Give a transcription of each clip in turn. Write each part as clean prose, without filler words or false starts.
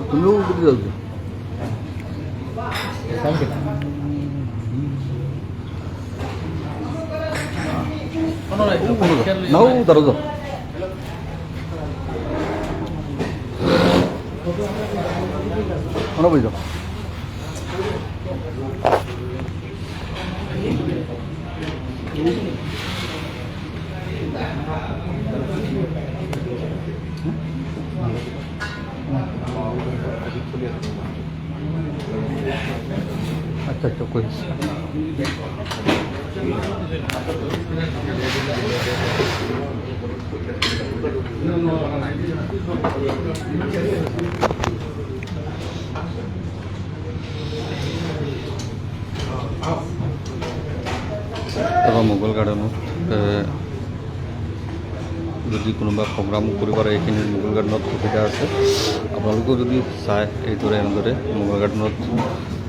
তুমিও বুঝতে যাচ্ছো নাও দাঁড়ো যাও বুঝ যাও আচ্ছা আচ্ছা কই মোগল গাৰ্ডেনত যদি কোনোবা প্ৰগ্ৰাম কৰিব পাৰে এইখিনি মোগল গাৰ্ডেনত সুবিধা আছে আপোনালোকেও যদি চায় এইদৰে এনেদৰে মোগল গাৰ্ডেনত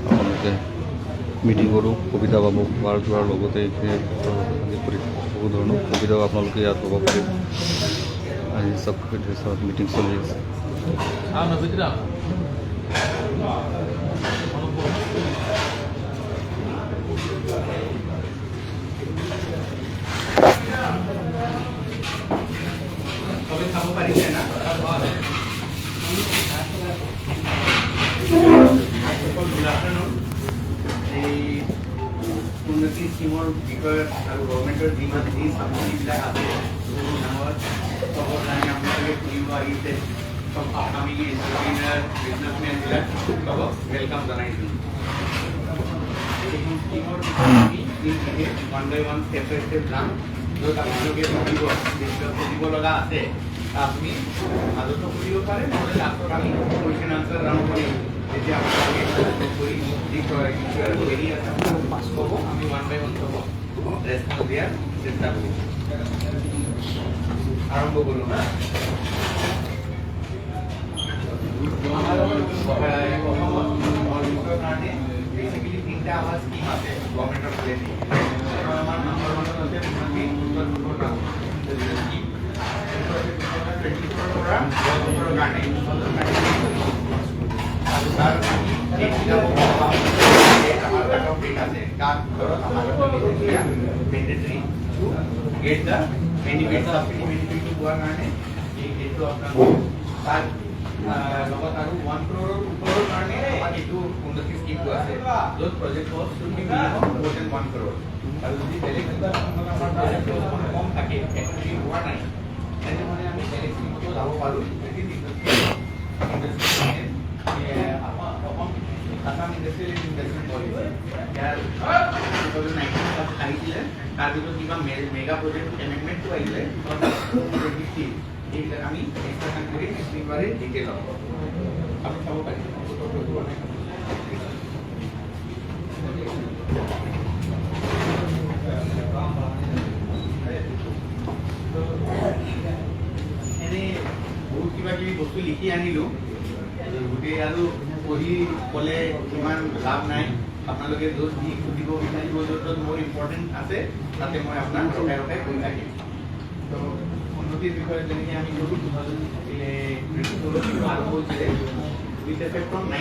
আপোনালোকে মিটিঙৰো সুবিধা পাব খোৱাৰ যোৱাৰ লগতে এইখিনি বহু ধৰণৰ সুবিধাও আপোনালোকে ইয়াত পাব পাৰিব আজি চব মিটিং চলি আছে উন্নতি স্কিমৰ বিষয়ে আৰু গভৰ্ণমেণ্টৰ যি সামগ্ৰীবিলাক আছে ডাঙৰ চবৰ কাৰণে আপোনালোকে ফুৰিব আহিছে চব আপকামিং এণ্টাৰপ্ৰিনাৰ বিজনেছমেনবিলাক চবক ৱেলকাম জনাইছোঁ এইখন স্কিমৰ বিষয়ে ওৱান বাই ওৱান ষ্টেপ বাই ষ্টেপ যাম য'ত আপোনালোকে সুধিব লগা আছে আপুনি মাজতো সুধিব পাৰে নহ'লে লাষ্টত আমি কুৱেশ্যন আনচাৰ ৰাউণ্ড কৰিম যেতিয়া আপোনালোকে কৰি হেৰি আছে পাছ ক'ব আমি ওৱান বাই ওৱান হ'ব ৰেছপন্স দিয়াৰ চেষ্টা কৰিম আৰম্ভ কৰোঁ না অসমত কাৰণে বেচিকেলি তিনিটা আমাৰ স্কিম আছে গভৰ্ণমেণ্টৰ ফালেদি আমাৰ নম্বৰ ওৱানত আছে স্কিম 24 পৰা 10 বছৰৰ কাৰণে আৰু তাৰ আমাৰ কাট অফ ৰেট আছে কাট ধৰক আমাৰ mandatory to get the benefit subsidy বেনিফিটটো পোৱাৰ কাৰণে এইটো আপোনালোক তাৰ লগত আৰু 1 crore ওপৰৰ কাৰণে আমাৰ এইটো উন্নতি স্কিমটো আছে য'ত প্ৰজেক্ট কষ্ট should be minimum more than 1 crore আৰু যদি বেলেগ কিবা আমাৰ প্ৰজেক্ট কম থাকে একচুৱেলি হোৱা নাই তেনেহ'লে আমি বেলেগ স্কিমতো যাব পাৰোঁ আসাম ইণ্ডাষ্ট্ৰিয়েল ইনভেষ্টমেণ্ট পলিচি ইয়াৰ 2019 আহিছিলে তাৰ ভিতৰত কিবা মেগা প্ৰজেক্ট এমেণ্ডমেণ্টটো আহিলে 2023 এইবিলাক আমি এক্সপ্লেইন কৰি এক্সপ্লেইনবাৰে ডিটেইল হ'ব আপুনি চাব পাৰিব এনে বহুত কিবা কিবি বস্তু লিখি আনিলোঁ গোটেই আৰু পঢ়ি ক'লে ইমান লাভ নাই আপোনালোকে য'ত যি সুধিব বিচাৰিব য'ত মোৰ ইম্পৰ্টেণ্ট আছে তাতে মই আপোনাক ৰখাই ৰখাই কৈ থাকিম তো উন্নতিৰ বিষয়ে যেনেকৈ আমি ক'লোঁ 2020 আৰম্ভ হৈছিলে উইথ এফেক্ট ফ্ৰম 9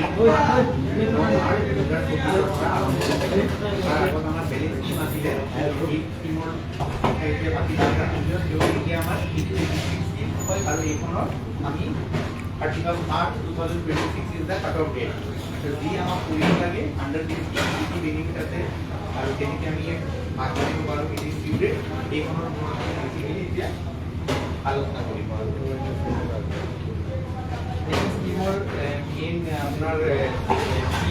আমাৰ বেলেগ স্কিম আছিলে এই স্কিমৰ এতিয়া বাকী এতিয়া আমাৰ স্কিম হয় আৰু এইখনৰ আমি Article March 2026 is the cut-off date. So, जी हम आप पूरी लगे under this की benefit है और जैसे कि हम ये मार्केट में बालों की distribute एक और basically इसे आलोचना करें स्कीम और मेन अपना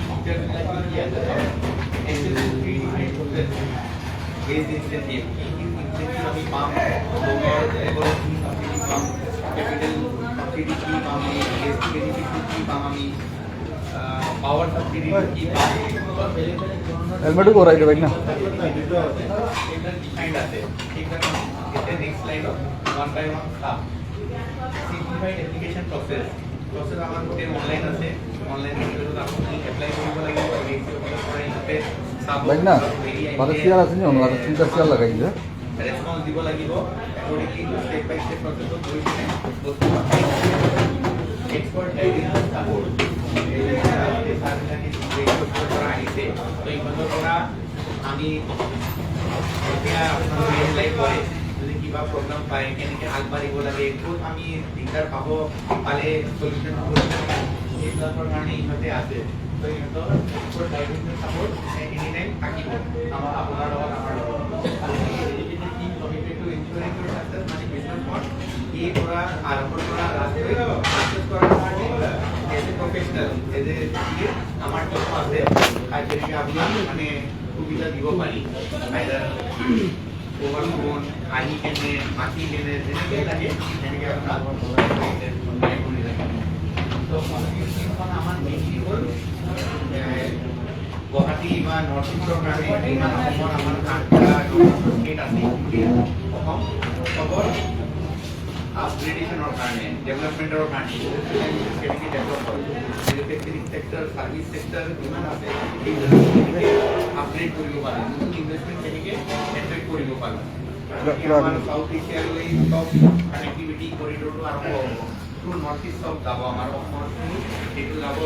फीचर किया जाता है ऐसे दूसरी define process based incentive incentive अभी पाम लोगों economy subsidy palm capital subsidy की पामी एसटी बेनिफिट की पामी पावर सब्सिडी की पामी हेलमेट को राइट बैठना डिफाइंड आते ठीक है इसे next slide one by one staff simplified application process আমাৰ গোটেই অনলাইন আছে অনলাইন ভিতৰত আপুনি এপ্লাই কৰিব লাগিব আৰু এই সকলো পৰা ইয়াতে চাব बैठना बात शेयर আছে নি আমৰা চিন্তা শেয়াৰ লাগাই যে ৰেছপন্স দিব লাগিব একৰ্ডিংলি ষ্টেপ বাই ষ্টেপ প্ৰচেছত গৈ কিনে বস্তু এক্সপাৰ্ট গাইডেন্স সাপোৰ্ট পৰা আহিছে তো ইমানৰ পৰা আমি এতিয়া আপোনালোকে এপ্লাই কৰে যদি কিবা প্ৰব্লেম পায় কেনেকৈ আগবাঢ়িব লাগে ক'ত আমি দিগদাৰ পাব পালে চলিউশ্যন এইবিলাকৰ কাৰণে ইহঁতে আছে তো ইহঁতৰ expert guidance support any time থাকিব আমাৰ আপোনাৰ লগত আমাৰ লগত টিম কমিটেড টু ইনচুৰিং ইউৰ সাকসেছ মানে বিজনেছ ফৰ এই পৰা আৰম্ভৰ পৰা লাষ্টলৈ সাকসেছ কৰাৰ কাৰণে as a professional as a আমাৰ টিম আছে আৰু যেনেকৈ আপোনাক মানে সুবিধা দিব পাৰি আইদাৰ ওভাৰ ফোন আহি কেনে মাতি কেনে যেনেকৈ লাগে তেনেকৈ আপোনাক কৰি লাগে তো টিমখন আমাৰ মেইনলি হ'ল গুৱাহাটী বা নৰ্থ ইষ্টৰ কাৰণে ইমান অসমৰ আমাৰ 8টা ষ্টেট আছে অসম চবৰ আপগ্ৰেডেশ্যনৰ কাৰণে ডেভেলপমেণ্টৰ কাৰণে কেনেকৈ ডেভেলপ হয় মেনুফেক্সাৰিং ছেক্টৰ ছাৰ্ভিচ ছেক্টৰ যিমান আছে সেইবিলাক কেনেকৈ আপগ্ৰেড কৰিব পাৰে নতুন ইনভেষ্টমেণ্ট কেনেকৈ এট্ৰেক্ট কৰিব পাৰে আমাৰ সাউথ এছিয়ালৈ চব কানেক্টিভিটি কৰিডৰটো আৰম্ভ হ'ব টু নৰ্থ ইষ্ট চব যাব আমাৰ অসমৰ সেইটো যাব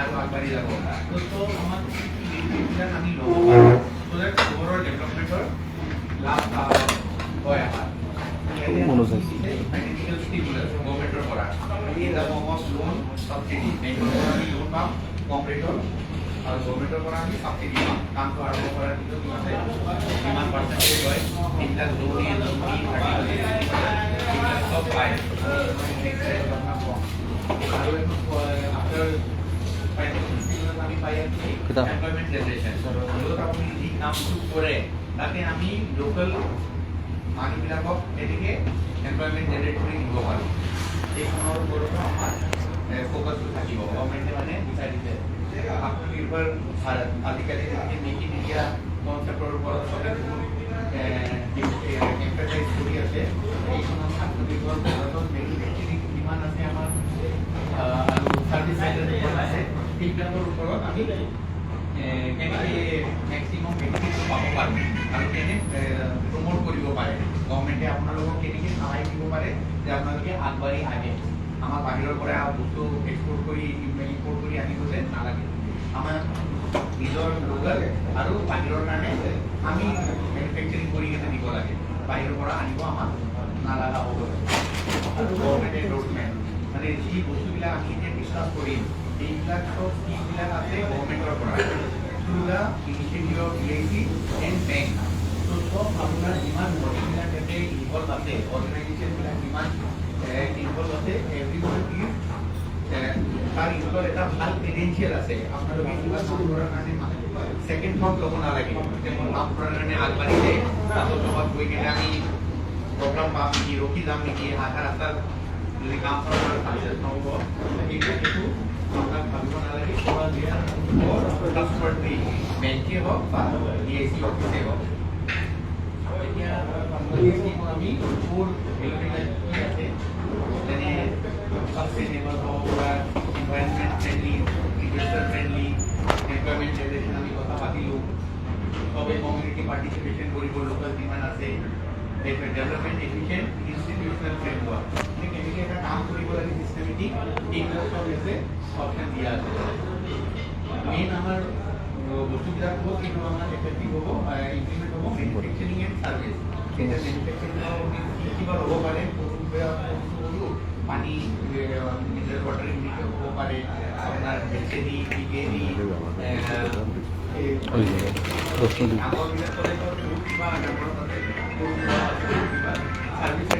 আৰু আগবাঢ়ি যাব তো আমাক এইবিলাক আমি ল'ব পাৰোঁ চ' ডেট ওভাৰঅল ডেভেলপমেণ্টৰ লাভ হয় আমাৰ ফাইনেন্সিয়েল ষ্টিমুলাছ গভৰ্ণমেণ্টৰ পৰা এই যাব আমাক লোন ছাবচিডি বেংকৰ পৰা আমি লোন পাম কম ৰেটৰ আৰু গভৰ্ণমেণ্টৰ পৰা আমি ছাবচিডি পাম কামটো আৰম্ভ কৰাৰ পিছত সিহঁতে কিমান পাৰ্চেণ্টেজ হয় এইবিলাক লোন এইবিলাক চব পায় আৰু আফটাৰ ফাইনেন্সিয়েল ষ্টিমুলাছ আমি পাই আছোঁ এমপ্লয়মেণ্ট জেনেৰেশ্যন য'ত আপুনি যি কামটো কৰে তাতে আমি লোকেল মানুহবিলাকক তেনেকৈ এমপ্লয়মেণ্ট জেনেৰেট কৰি দিব পাৰোঁ এইখনৰ ওপৰতো আমাৰ ফ'কাছটো থাকিব গভৰ্ণমেণ্টে মানে বিচাৰিছে আত্মনিৰ্ভৰ ভাৰত আজিকালি যেনেকৈ মেক ইন ইণ্ডিয়া কনচেপ্টৰ ওপৰত চবে এম্ফেচাইজ কৰি আছে এইখনত আত্মনিৰ্ভৰ ভাৰতত মেনুফেক্সাৰিং কিমান আছে আমাৰ আৰু ছাৰ্ভিচ চেক্টৰ কিমান আছে সেইবিলাকৰ ওপৰত আমি কেনেকৈ মেক্সিমাম বেনিফিটটো পাব পাৰোঁ আৰু কেনে প্ৰমোট কৰিব পাৰে গভৰ্ণমেণ্টে আপোনালোকক কেনেকৈ সহায় দিব পাৰে যে আপোনালোকে আগবাঢ়ি আহে আমাৰ বাহিৰৰ পৰা বস্তু এক্সপৰ্ট কৰি ইম্পৰ্ট কৰি আনিবলৈ নালাগে আমাৰ নিজৰ লোকেল আৰু বাহিৰৰ কাৰণে আমি মেনুফেক্সাৰিং কৰি কেনে দিব লাগে বাহিৰৰ পৰা আনিব আমাক নালাগা হ'ব আৰু গভৰ্ণমেণ্টে এণ্ডৰ্ছমেণ্ট মানে যি বস্তুবিলাক আমি এতিয়া ডিছকাছ কৰিম এইবিলাক চব স্কিমবিলাক আছে গভৰ্ণমেণ্টৰ পৰা through the initiative of VIC and bank তো চব আপোনাৰ যিমান বডিবিলাক ইয়াতে ইনভলভ আছে অৰ্গেনাইজেশ্যনবিলাক যিমান ইনভলভ আছে এভৰিবডি ইজ তাৰ ইনভলভ এটা ভাল ক্ৰেডেঞ্চিয়েল আছে আপোনালোকে কিবা কাম কৰাৰ কাৰণে ছেকেণ্ড থট ল'ব নালাগে যে মই কাম কৰাৰ কাৰণে আগবাঢ়িলে তাহাঁতৰ লগত গৈ কিনে আমি প্ৰব্লেম পাম নেকি ৰখি যাম নেকি আধা ৰাস্তাত যদি কাম কৰাৰ চাকচেছ নহ'ব সেইটো আপোনাক ভাবিব নালাগে ট্ৰান্সপৰ্ট বেংকে হওক বা VIC অফিচে হওক এতিয়া আমি ফ'ৰ এলিমেণ্ট কি আছে যেনে সাষ্টেইনেবল হওক বা environment friendly investor friendly employment generation আমি কথা পাতিলোঁ চবে কমিউনিটি পাৰ্টিচিপেশ্যন কৰিব লোকেল যিমান আছে ডেভেলপমেণ্ট এফিচিয়েণ্ট ইনষ্টিটিউচনেল ফ্ৰেমৱৰ্ক কেনেকৈ এটা কাম কৰিব লাগে চিষ্টেমেটিক এইবিলাক চব আছে অপশ্যন দিয়া আছে মেইন আমাৰ বস্তুবিলাক হ'ব কিন্তু আমাৰ এফেক্টিভ হ'ব ইমপ্লিমেণ্ট হ'ব মেনুফেক্সাৰিং এণ্ড ছাৰ্ভিচ এতিয়া মেনুফেক্সাৰিং কিবা হ'ব পাৰে পানী মিনাৰেল ৱাটাৰ ইউনিট হ'ব পাৰে আপোনাৰ বেচেৰি বিগেৰি ডাঙৰবিলাক ক'লে কিবা ডাঙৰ ছাৰ্ভিচ